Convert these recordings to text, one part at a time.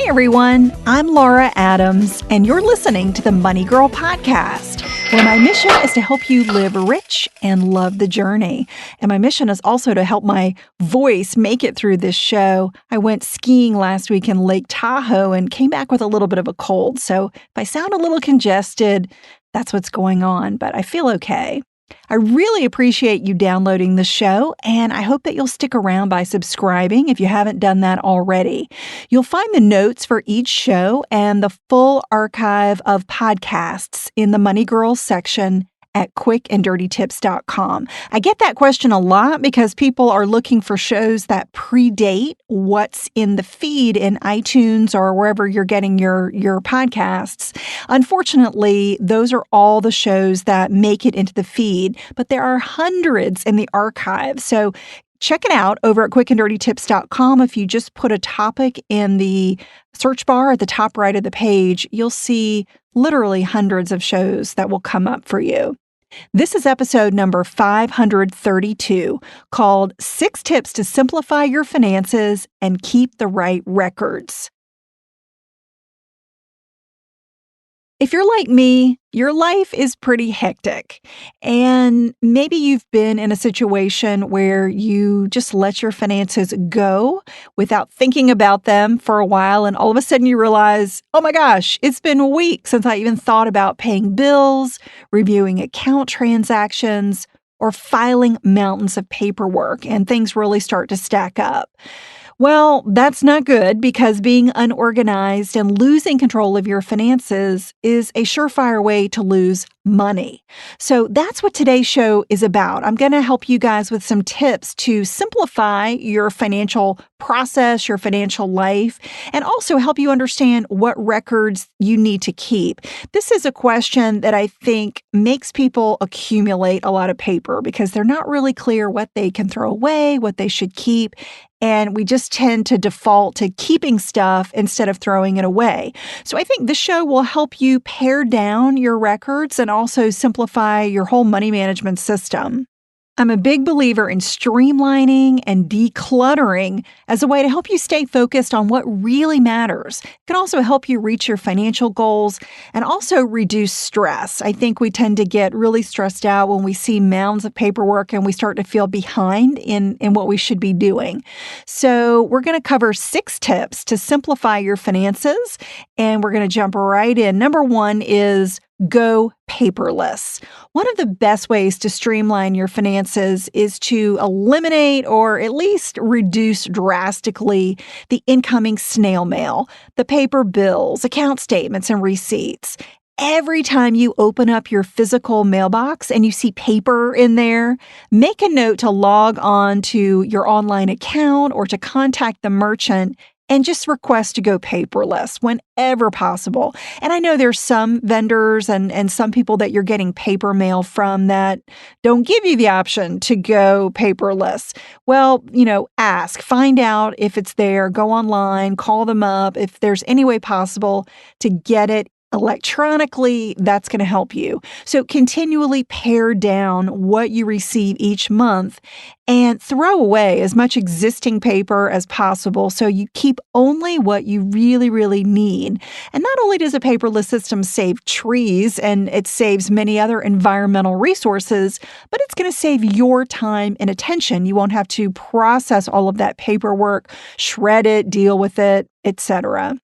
everyone, I'm Laura Adams, and you're listening to the Money Girl Podcast, where my mission is to help you live rich and love the journey. And my mission is also to help my voice make it through this show. I went skiing last week in Lake Tahoe and came back with a little bit of a cold. So if I sound a little congested, that's what's going on, but I feel okay. I really appreciate you downloading the show, and I hope that you'll stick around by subscribing if you haven't done that already. You'll find the notes for each show and the full archive of podcasts in the Money Girls section at quickanddirtytips.com. I get that question a lot because people are looking for shows that predate what's in the feed in iTunes or wherever you're getting your podcasts. Unfortunately, those are all the shows that make it into the feed, but there are hundreds in the archive. So check it out over at quickanddirtytips.com. If you just put a topic in the search bar at the top right of the page, you'll see literally hundreds of shows that will come up for you. This is episode number 532, called 6 Tips to Simplify Your Finances and Keep the Right Records. If you're like me, your life is pretty hectic, and maybe you've been in a situation where you just let your finances go without thinking about them for a while, and all of a sudden you realize, oh my gosh, it's been a week since I even thought about paying bills, reviewing account transactions, or filing mountains of paperwork, and things really start to stack up. Well, that's not good because being unorganized and losing control of your finances is a surefire way to lose money. So that's what today's show is about. I'm going to help you guys with some tips to simplify your financial process, your financial life, and also help you understand what records you need to keep. This is a question that I think makes people accumulate a lot of paper because they're not really clear what they can throw away, what they should keep. And we just tend to default to keeping stuff instead of throwing it away. So I think this show will help you pare down your records and also simplify your whole money management system. I'm a big believer in streamlining and decluttering as a way to help you stay focused on what really matters. It can also help you reach your financial goals and also reduce stress. I think we tend to get really stressed out when we see mounds of paperwork and we start to feel behind in what we should be doing. So we're going to cover 6 tips to simplify your finances, and we're going to jump right in. Number 1 is go paperless. One of the best ways to streamline your finances is to eliminate or at least reduce drastically the incoming snail mail, the paper bills, account statements, and receipts. Every time you open up your physical mailbox and you see paper in there, make a note to log on to your online account or to contact the merchant and just request to go paperless whenever possible. And I know there's some vendors and some people that you're getting paper mail from that don't give you the option to go paperless. Well, ask, find out if it's there, go online, call them up. If there's any way possible to get it electronically, that's going to help you. So continually pare down what you receive each month and throw away as much existing paper as possible so you keep only what you really, really need. And not only does a paperless system save trees and it saves many other environmental resources, but it's going to save your time and attention. You won't have to process all of that paperwork, shred it, deal with it, etc.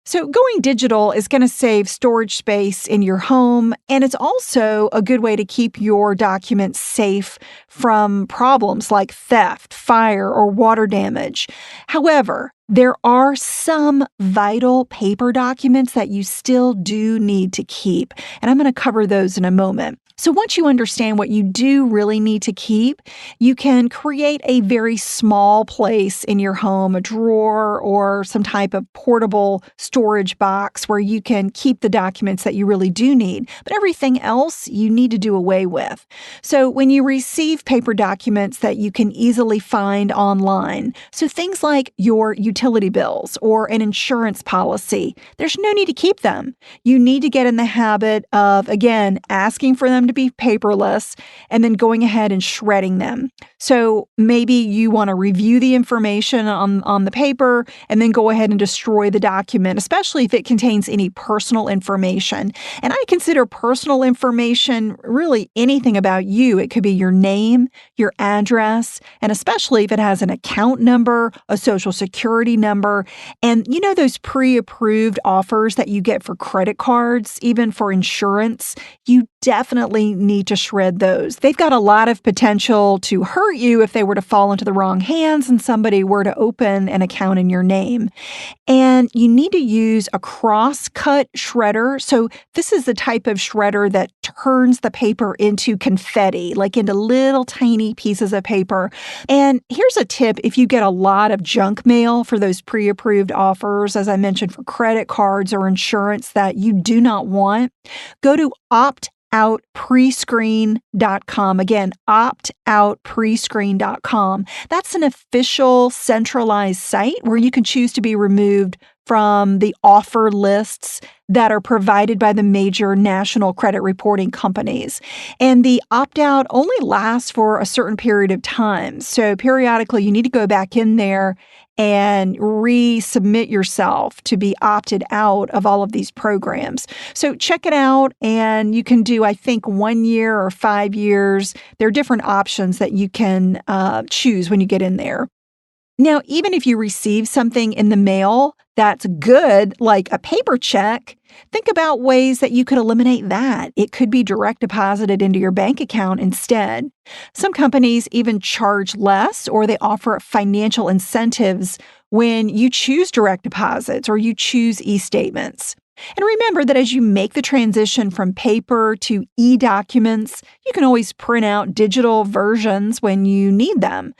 So going digital is going to save storage space in your home, and it's also a good way to keep your documents safe from problems like theft, fire, or water damage. However, there are some vital paper documents that you still do need to keep, and I'm going to cover those in a moment. So once you understand what you do really need to keep, you can create a very small place in your home, a drawer or some type of portable storage box where you can keep the documents that you really do need. But everything else you need to do away with. So when you receive paper documents that you can easily find online, so things like your utility bills or an insurance policy, there's no need to keep them. You need to get in the habit of, again, asking for them them to be paperless and then going ahead and shredding them. So maybe you want to review the information on the paper and then go ahead and destroy the document, especially if it contains any personal information. And I consider personal information really anything about you. It could be your name, your address, and especially if it has an account number, a social security number, and those pre-approved offers that you get for credit cards, even for insurance, you definitely need to shred those. They've got a lot of potential to hurt you if they were to fall into the wrong hands and somebody were to open an account in your name. And you need to use a cross-cut shredder. So this is the type of shredder that turns the paper into confetti, like into little tiny pieces of paper. And here's a tip if you get a lot of junk mail for those pre-approved offers, as I mentioned, for credit cards or insurance that you do not want, go to optoutprescreen.com. Again, optoutprescreen.com. That's an official centralized site where you can choose to be removed from the offer lists that are provided by the major national credit reporting companies. And the opt-out only lasts for a certain period of time. So periodically, you need to go back in there and resubmit yourself to be opted out of all of these programs. So check it out, and you can do, I think, 1 year or 5 years. There are different options that you can choose when you get in there. Now, even if you receive something in the mail that's good, like a paper check, think about ways that you could eliminate that. It could be direct deposited into your bank account instead. Some companies even charge less, or they offer financial incentives when you choose direct deposits or you choose e-statements. And remember that as you make the transition from paper to e-documents, you can always print out digital versions when you need them.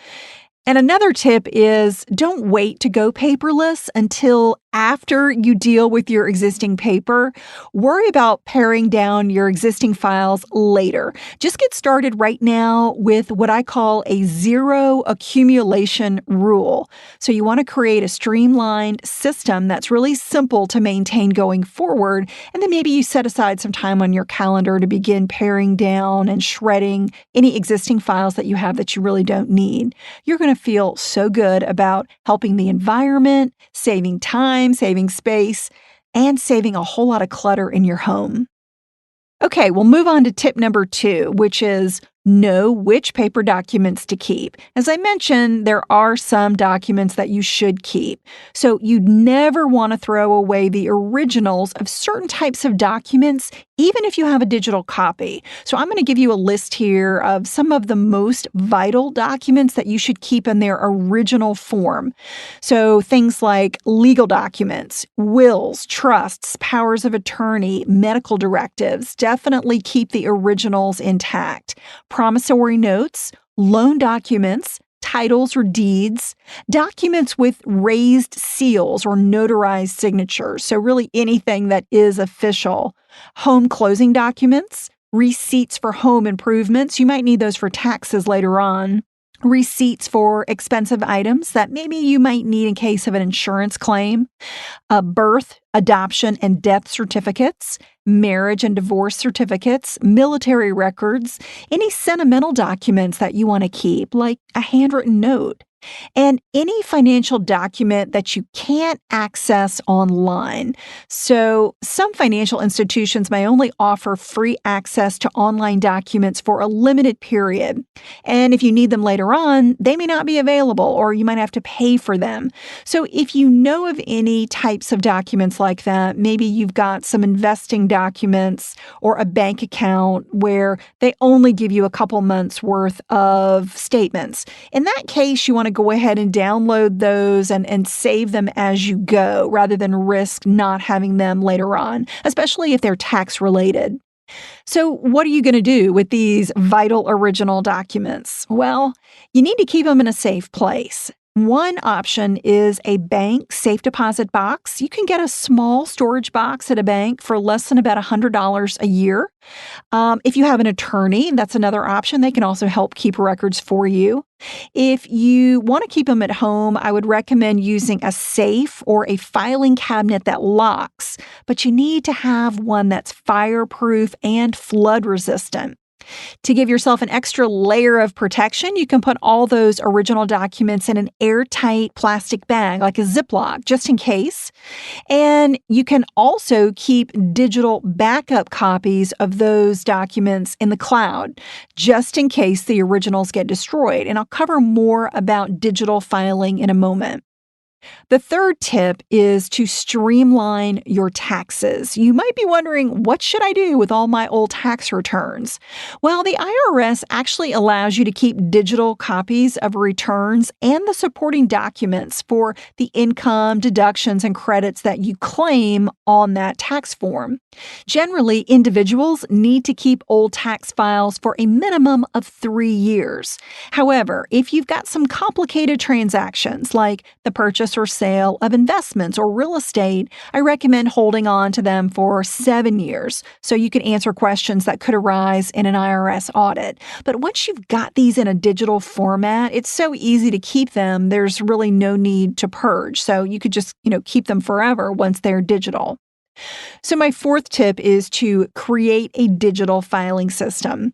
And another tip is don't wait to go paperless until after you deal with your existing paper. Worry about paring down your existing files later. Just get started right now with what I call a zero accumulation rule. So you want to create a streamlined system that's really simple to maintain going forward. And then maybe you set aside some time on your calendar to begin paring down and shredding any existing files that you have that you really don't need. You're going to feel so good about helping the environment, saving time, saving space, and saving a whole lot of clutter in your home. Okay, we'll move on to tip number 2, which is know which paper documents to keep. As I mentioned, there are some documents that you should keep. So you'd never want to throw away the originals of certain types of documents, even if you have a digital copy. So I'm going to give you a list here of some of the most vital documents that you should keep in their original form. So things like legal documents, wills, trusts, powers of attorney, medical directives, definitely keep the originals intact. Promissory notes, loan documents, titles or deeds, documents with raised seals or notarized signatures, so really anything that is official, home closing documents, receipts for home improvements, you might need those for taxes later on, receipts for expensive items that maybe you might need in case of an insurance claim, birth, adoption, and death certificates, marriage and divorce certificates, military records, any sentimental documents that you want to keep, like a handwritten note, and any financial document that you can't access online. So some financial institutions may only offer free access to online documents for a limited period. And if you need them later on, they may not be available, or you might have to pay for them. So if you know of any types of documents like that, maybe you've got some investing documents or a bank account where they only give you a couple months worth of statements. In that case, you want to go ahead and download those and save them as you go rather than risk not having them later on, especially if they're tax related. So what are you going to do with these vital original documents? Well, you need to keep them in a safe place. One option is a bank safe deposit box. You can get a small storage box at a bank for less than about $100 a year. If you have an attorney, that's another option. They can also help keep records for you. If you want to keep them at home, I would recommend using a safe or a filing cabinet that locks, but you need to have one that's fireproof and flood resistant. To give yourself an extra layer of protection, you can put all those original documents in an airtight plastic bag, like a Ziploc, just in case. And you can also keep digital backup copies of those documents in the cloud, just in case the originals get destroyed. And I'll cover more about digital filing in a moment. The third tip is to streamline your taxes. You might be wondering, what should I do with all my old tax returns? Well, the IRS actually allows you to keep digital copies of returns and the supporting documents for the income, deductions, and credits that you claim on that tax form. Generally, individuals need to keep old tax files for a minimum of 3 years. However, if you've got some complicated transactions like the purchase or sale of investments or real estate, I recommend holding on to them for 7 years so you can answer questions that could arise in an IRS audit. But once you've got these in a digital format, it's so easy to keep them. There's really no need to purge. So you could just, keep them forever once they're digital. So my fourth tip is to create a digital filing system.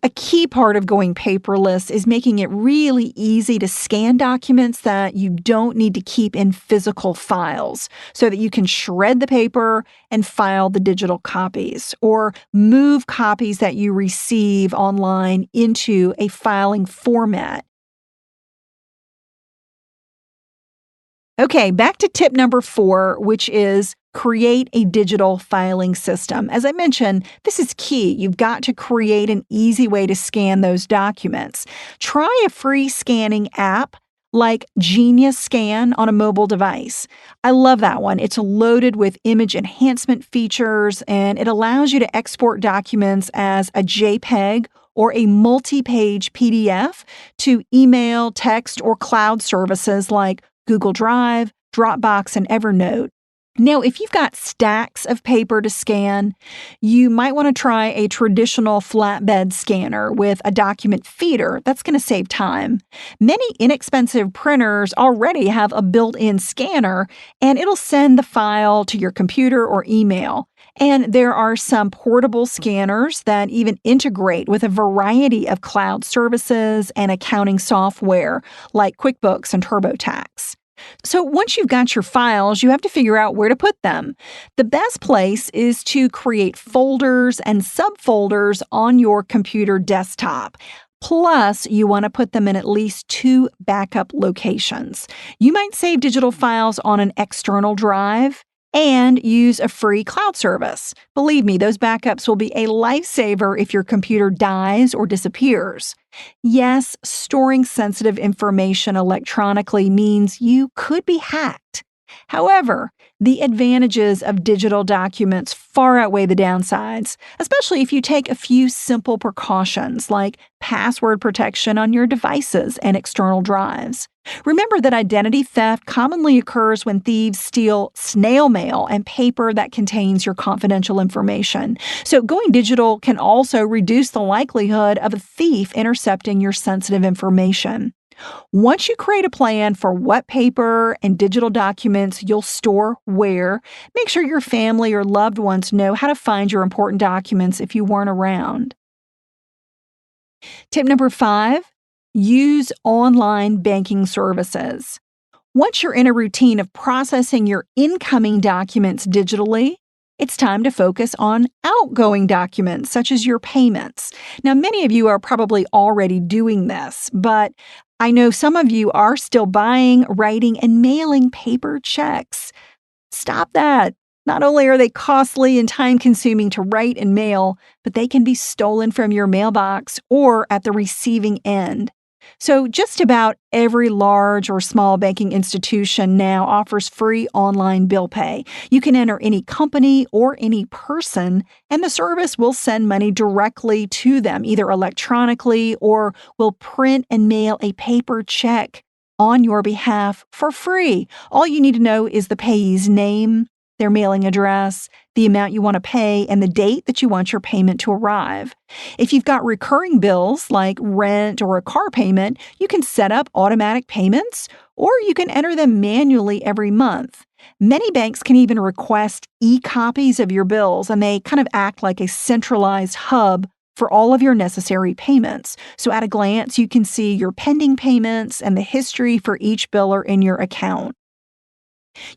A key part of going paperless is making it really easy to scan documents that you don't need to keep in physical files so that you can shred the paper and file the digital copies, or move copies that you receive online into a filing format. Okay, back to tip number 4, which is create a digital filing system. As I mentioned, this is key. You've got to create an easy way to scan those documents. Try a free scanning app like Genius Scan on a mobile device. I love that one. It's loaded with image enhancement features, and it allows you to export documents as a JPEG or a multi-page PDF to email, text, or cloud services like Google Drive, Dropbox, and Evernote. Now, if you've got stacks of paper to scan, you might want to try a traditional flatbed scanner with a document feeder. That's going to save time. Many inexpensive printers already have a built-in scanner, and it'll send the file to your computer or email. And there are some portable scanners that even integrate with a variety of cloud services and accounting software like QuickBooks and TurboTax. So once you've got your files, you have to figure out where to put them. The best place is to create folders and subfolders on your computer desktop. Plus, you want to put them in at least 2 backup locations. You might save digital files on an external drive and use a free cloud service. Believe me, those backups will be a lifesaver if your computer dies or disappears. Yes, storing sensitive information electronically means you could be hacked. However, the advantages of digital documents far outweigh the downsides, especially if you take a few simple precautions like password protection on your devices and external drives. Remember that identity theft commonly occurs when thieves steal snail mail and paper that contains your confidential information. So going digital can also reduce the likelihood of a thief intercepting your sensitive information. Once you create a plan for what paper and digital documents you'll store where, make sure your family or loved ones know how to find your important documents if you weren't around. Tip number 5, use online banking services. Once you're in a routine of processing your incoming documents digitally, it's time to focus on outgoing documents, such as your payments. Now, many of you are probably already doing this, but I know some of you are still buying, writing, and mailing paper checks. Stop that. Not only are they costly and time-consuming to write and mail, but they can be stolen from your mailbox or at the receiving end. So just about every large or small banking institution now offers free online bill pay. You can enter any company or any person, and the service will send money directly to them, either electronically or will print and mail a paper check on your behalf for free. All you need to know is the payee's name, their mailing address, the amount you want to pay, and the date that you want your payment to arrive. If you've got recurring bills like rent or a car payment, you can set up automatic payments or you can enter them manually every month. Many banks can even request e-copies of your bills, and they kind of act like a centralized hub for all of your necessary payments. So at a glance, you can see your pending payments and the history for each biller in your account.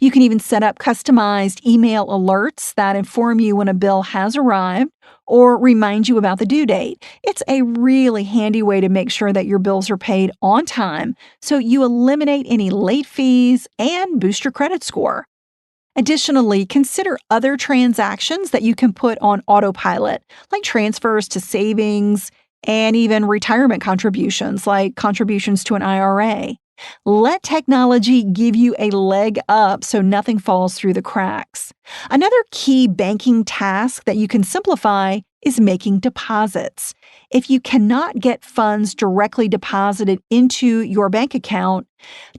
You can even set up customized email alerts that inform you when a bill has arrived or remind you about the due date. It's a really handy way to make sure that your bills are paid on time, so you eliminate any late fees and boost your credit score. Additionally, consider other transactions that you can put on autopilot, like transfers to savings and even retirement contributions, like contributions to an IRA. Let technology give you a leg up so nothing falls through the cracks. Another key banking task that you can simplify is making deposits. If you cannot get funds directly deposited into your bank account,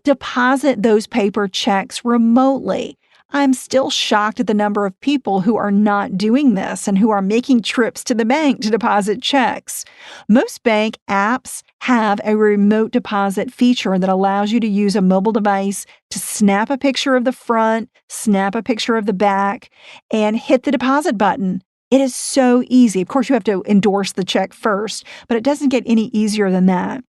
deposit those paper checks remotely. I'm still shocked at the number of people who are not doing this and who are making trips to the bank to deposit checks. Most bank apps have a remote deposit feature that allows you to use a mobile device to snap a picture of the front, snap a picture of the back, and hit the deposit button. It is so easy. Of course, you have to endorse the check first, but it doesn't get any easier than that.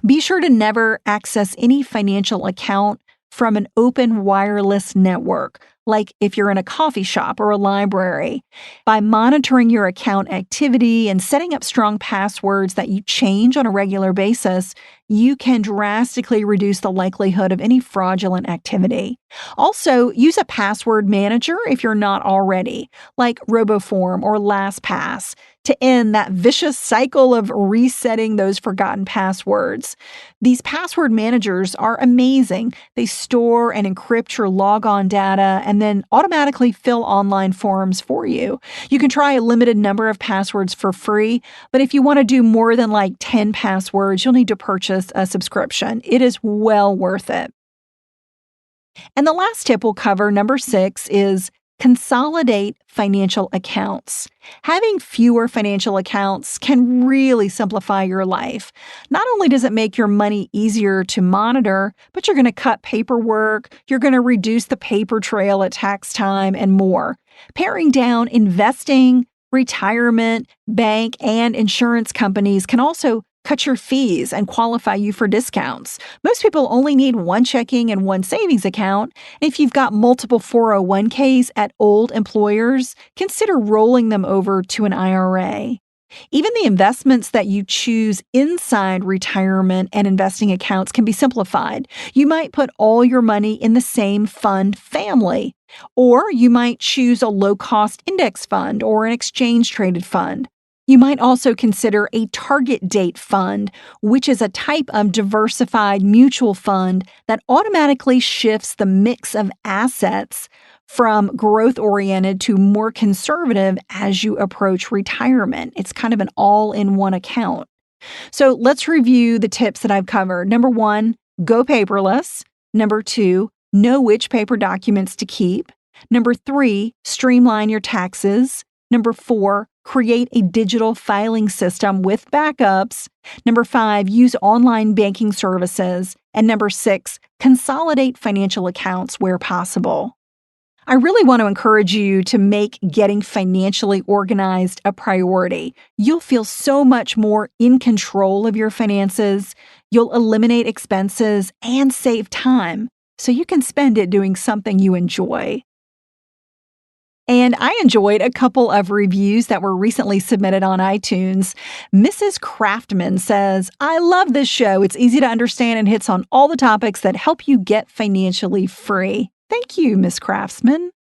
Be sure to never access any financial account from an open wireless network, like if you're in a coffee shop or a library. By monitoring your account activity and setting up strong passwords that you change on a regular basis, you can drastically reduce the likelihood of any fraudulent activity. Also, use a password manager if you're not already, like RoboForm or LastPass, to end that vicious cycle of resetting those forgotten passwords. These password managers are amazing. They store and encrypt your logon data and then automatically fill online forms for you. You can try a limited number of passwords for free, but if you want to do more than like 10 passwords, you'll need to purchase a subscription. It is well worth it. And the last tip we'll cover, number 6, is consolidate financial accounts. Having fewer financial accounts can really simplify your life. Not only does it make your money easier to monitor, but you're going to cut paperwork, you're going to reduce the paper trail at tax time, and more. Paring down investing, retirement, bank, and insurance companies can also cut your fees and qualify you for discounts. Most people only need one checking and one savings account. And if you've got multiple 401ks at old employers, consider rolling them over to an IRA. Even the investments that you choose inside retirement and investing accounts can be simplified. You might put all your money in the same fund family, or you might choose a low-cost index fund or an exchange-traded fund. You might also consider a target date fund, which is a type of diversified mutual fund that automatically shifts the mix of assets from growth-oriented to more conservative as you approach retirement. It's kind of an all-in-one account. So let's review the tips that I've covered. Number 1, go paperless. Number 2, know which paper documents to keep. Number 3, streamline your taxes. Number 4, create a digital filing system with backups. Number 5, use online banking services. And number 6, consolidate financial accounts where possible. I really want to encourage you to make getting financially organized a priority. You'll feel so much more in control of your finances. You'll eliminate expenses and save time so you can spend it doing something you enjoy. And I enjoyed a couple of reviews that were recently submitted on iTunes. Mrs. Craftman says, I love this show. It's easy to understand and hits on all the topics that help you get financially free. Thank you, Miss Craftsman.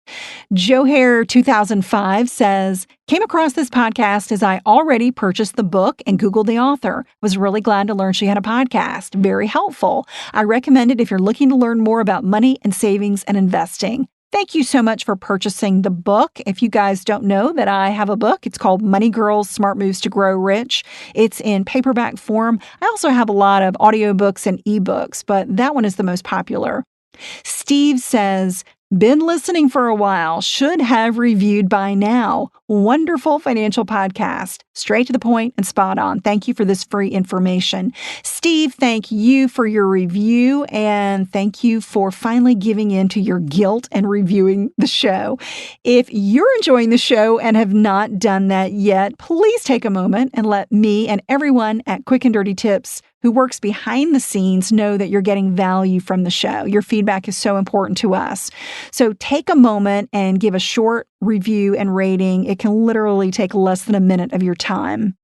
Joe Hare 2005 says, came across this podcast as I already purchased the book and Googled the author. Was really glad to learn she had a podcast. Very helpful. I recommend it if you're looking to learn more about money and savings and investing. Thank you so much for purchasing the book. If you guys don't know that I have a book, it's called Money Girls, Smart Moves to Grow Rich. It's in paperback form. I also have a lot of audiobooks and ebooks, but that one is the most popular. Steve says, been listening for a while, should have reviewed by now. Wonderful financial podcast. Straight to the point and spot on. Thank you for this free information. Steve, thank you for your review and thank you for finally giving in to your guilt and reviewing the show. If you're enjoying the show and have not done that yet, please take a moment and let me and everyone at Quick and Dirty Tips who works behind the scenes know that you're getting value from the show. Your feedback is so important to us. So take a moment and give a short review and rating. It can literally take less than a minute of your time.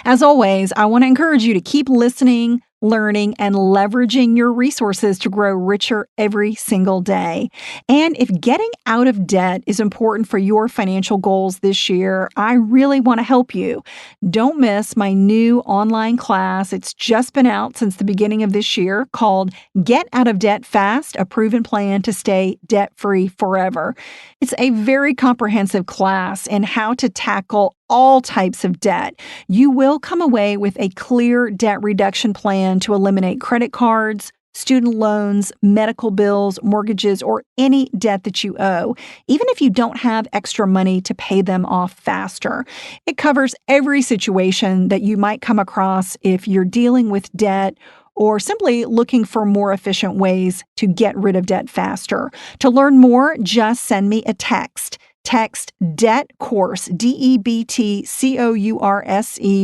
As always, I want to encourage you to keep listening, learning, and leveraging your resources to grow richer every single day. And if getting out of debt is important for your financial goals this year, I really want to help you. Don't miss my new online class. It's just been out since the beginning of this year called Get Out of Debt Fast, a proven plan to stay debt-free forever. It's a very comprehensive class in how to tackle all types of debt. You will come away with a clear debt reduction plan to eliminate credit cards, student loans, medical bills, mortgages, or any debt that you owe, even if you don't have extra money to pay them off faster. It covers every situation that you might come across if you're dealing with debt or simply looking for more efficient ways to get rid of debt faster. To learn more, just send me a text. Text DEBT course, DEBTCOURSE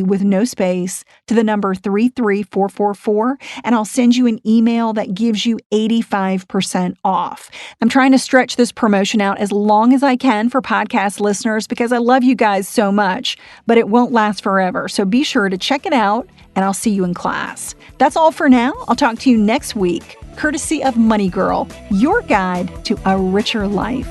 with no space to the number 33444, and I'll send you an email that gives you 85% off. I'm trying to stretch this promotion out as long as I can for podcast listeners because I love you guys so much, but it won't last forever. So be sure to check it out, and I'll see you in class. That's all for now. I'll talk to you next week, courtesy of Money Girl, your guide to a richer life.